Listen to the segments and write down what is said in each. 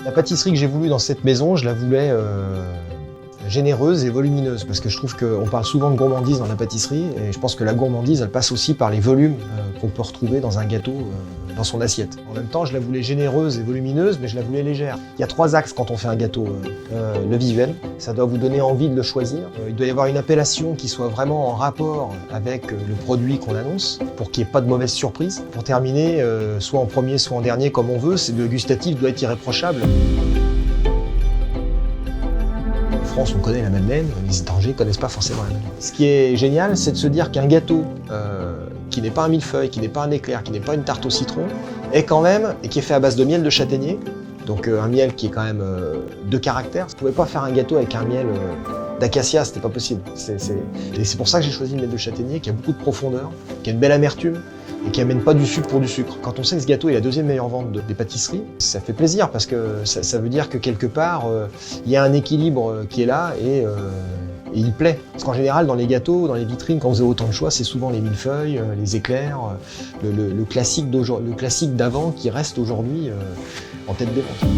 La pâtisserie que j'ai voulu dans cette maison, je la voulais généreuse et volumineuse, parce que je trouve qu'on parle souvent de gourmandise dans la pâtisserie, et je pense que la gourmandise, elle passe aussi par les volumes qu'on peut retrouver dans un gâteau, dans son assiette. En même temps, je la voulais généreuse et volumineuse, mais je la voulais légère. Il y a 3 axes quand on fait un gâteau. Le visuel, ça doit vous donner envie de le choisir. Il doit y avoir une appellation qui soit vraiment en rapport avec le produit qu'on annonce, pour qu'il n'y ait pas de mauvaise surprise. Pour terminer, soit en premier, soit en dernier, comme on veut, le gustatif doit être irréprochable. En France, on connaît la madeleine, les étrangers ne connaissent pas forcément la madeleine. Ce qui est génial, c'est de se dire qu'un gâteau qui n'est pas un millefeuille, qui n'est pas un éclair, qui n'est pas une tarte au citron, est quand même, et qui est fait à base de miel de châtaignier, donc un miel qui est quand même de caractère. Vous ne pouvez pas faire un gâteau avec un miel d'acacia, c'était pas possible. Et c'est pour ça que j'ai choisi le miel de châtaignier, qui a beaucoup de profondeur, qui a une belle amertume, et qui amène pas du sucre pour du sucre. Quand on sait que ce gâteau est la 2e meilleure vente des pâtisseries, ça fait plaisir parce que ça veut dire que quelque part, il y a un équilibre qui est là et il plaît. Parce qu'en général, dans les gâteaux, dans les vitrines, quand vous avez autant de choix, c'est souvent les millefeuilles, les éclairs, le classique d'avant qui reste aujourd'hui en tête des ventes.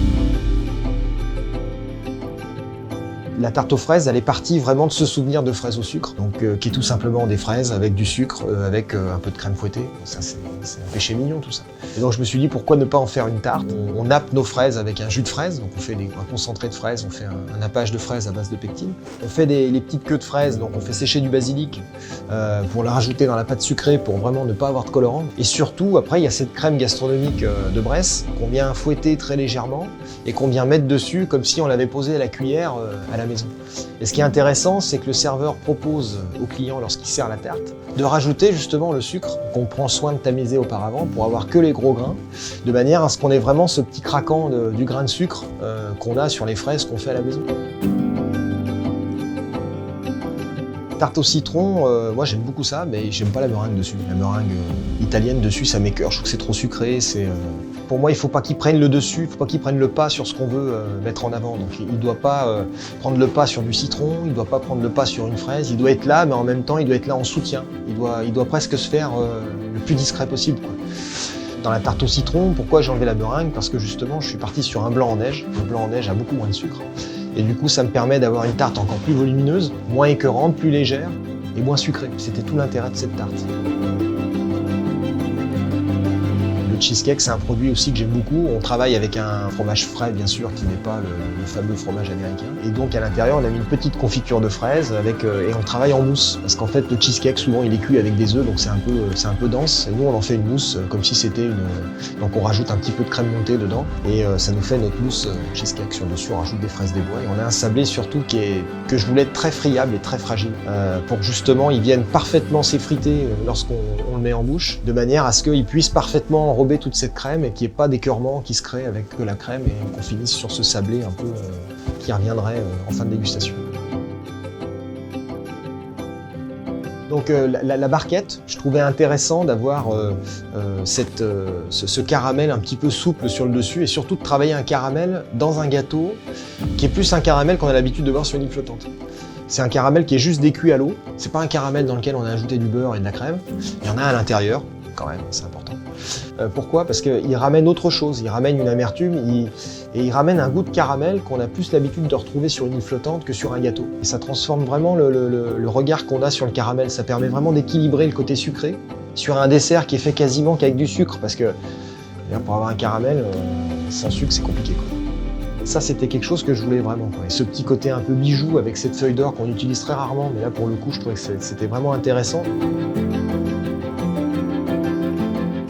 La tarte aux fraises, elle est partie vraiment de ce souvenir de fraises au sucre, donc qui est tout simplement des fraises avec du sucre, avec un peu de crème fouettée. Ça, c'est un péché mignon tout ça. Et donc je me suis dit pourquoi ne pas en faire une tarte. On nappe nos fraises avec un jus de fraise, donc on fait un concentré de fraises, on fait un nappage de fraises à base de pectine. On fait les petites queues de fraises, donc on fait sécher du basilic pour la rajouter dans la pâte sucrée pour vraiment ne pas avoir de colorant. Et surtout, après, il y a cette crème gastronomique de Bresse qu'on vient fouetter très légèrement et qu'on vient mettre dessus comme si on l'avait posé à la cuillère à la maison. Et ce qui est intéressant, c'est que le serveur propose au client, lorsqu'il sert la tarte, de rajouter justement le sucre qu'on prend soin de tamiser auparavant pour avoir que les gros grains, de manière à ce qu'on ait vraiment ce petit craquant du grain de sucre qu'on a sur les fraises qu'on fait à la maison. Tarte au citron, moi j'aime beaucoup ça, mais j'aime pas la meringue dessus. La meringue italienne dessus, ça m'écœure, je trouve que c'est trop sucré. Pour moi, il faut pas qu'il prenne le dessus, il faut pas qu'il prenne le pas sur ce qu'on veut mettre en avant. Donc il doit pas prendre le pas sur du citron, il doit pas prendre le pas sur une fraise, il doit être là, mais en même temps, il doit être là en soutien. Il doit presque se faire le plus discret possible, quoi. Dans la tarte au citron, pourquoi j'ai enlevé la meringue? Parce que justement, je suis parti sur un blanc en neige. Le blanc en neige a beaucoup moins de sucre. Et du coup, ça me permet d'avoir une tarte encore plus volumineuse, moins écœurante, plus légère et moins sucrée. C'était tout l'intérêt de cette tarte. Le cheesecake, c'est un produit aussi que j'aime beaucoup. On travaille avec un fromage frais, bien sûr, qui n'est pas le fameux fromage américain. Et donc, à l'intérieur, on a mis une petite confiture de fraises et on travaille en mousse. Parce qu'en fait, le cheesecake, souvent, il est cuit avec des œufs, donc c'est un peu dense. Et nous, on en fait une mousse comme si c'était une... Donc, on rajoute un petit peu de crème montée dedans. Et ça nous fait notre mousse cheesecake. Sur dessus, on rajoute des fraises des bois. Et on a un sablé, surtout, que je voulais très friable et très fragile. Pour que, justement, il vienne parfaitement s'effriter lorsqu'on le met en bouche, de manière à ce qu'il puisse parfaitement enrober toute cette crème et qu'il n'y ait pas d'écœurement qui se crée avec la crème et qu'on finisse sur ce sablé un peu qui reviendrait en fin de dégustation. Donc la barquette, je trouvais intéressant d'avoir ce caramel un petit peu souple sur le dessus et surtout de travailler un caramel dans un gâteau qui est plus un caramel qu'on a l'habitude de voir sur une île flottante. C'est un caramel qui est juste décuit à l'eau, c'est pas un caramel dans lequel on a ajouté du beurre et de la crème, il y en a à l'intérieur, quand même, c'est important. Pourquoi? Parce qu'il ramène autre chose, il ramène une amertume et il ramène un goût de caramel qu'on a plus l'habitude de retrouver sur une île flottante que sur un gâteau. Et ça transforme vraiment le regard qu'on a sur le caramel, ça permet vraiment d'équilibrer le côté sucré sur un dessert qui est fait quasiment qu'avec du sucre, parce que pour avoir un caramel sans sucre, c'est compliqué, quoi. Ça, c'était quelque chose que je voulais vraiment, quoi. Et ce petit côté un peu bijou avec cette feuille d'or qu'on utilise très rarement, mais là, pour le coup, je trouvais que c'était vraiment intéressant.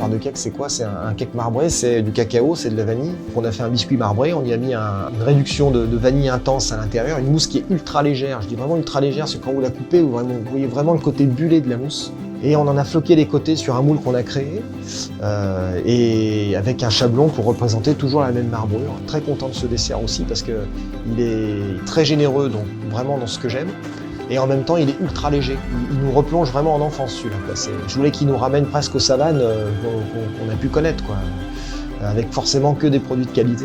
De cake, c'est quoi? C'est un cake marbré, c'est du cacao, c'est de la vanille. On a fait un biscuit marbré, on y a mis une réduction de vanille intense à l'intérieur, une mousse qui est ultra légère. Je dis vraiment ultra légère, parce que quand vous la coupez, vous voyez vraiment le côté bullé de la mousse. Et on en a floqué les côtés sur un moule qu'on a créé, et avec un chablon pour représenter toujours la même marbrure. Très content de ce dessert aussi, parce qu'il est très généreux, donc vraiment dans ce que j'aime. Et en même temps, il est ultra léger. Il nous replonge vraiment en enfance, celui-là. Je voulais qu'il nous ramène presque aux savanes qu'on a pu connaître, quoi. Avec forcément que des produits de qualité.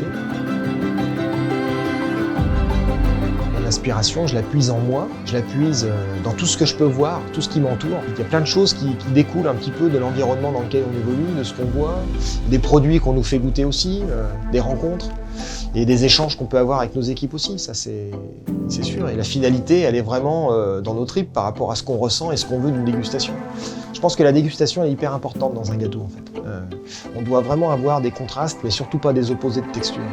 Mon inspiration, je la puise en moi, je la puise dans tout ce que je peux voir, tout ce qui m'entoure. Il y a plein de choses qui découlent un petit peu de l'environnement dans lequel on évolue, de ce qu'on voit, des produits qu'on nous fait goûter aussi, des rencontres. Et des échanges qu'on peut avoir avec nos équipes aussi, ça c'est sûr. Et la finalité, elle est vraiment dans nos tripes par rapport à ce qu'on ressent et ce qu'on veut d'une dégustation. Je pense que la dégustation est hyper importante dans un gâteau en fait. On doit vraiment avoir des contrastes, mais surtout pas des opposés de texture.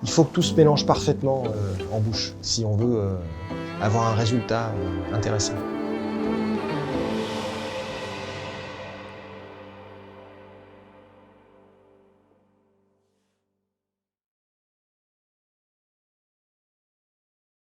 Il faut que tout se mélange parfaitement en bouche si on veut avoir un résultat intéressant.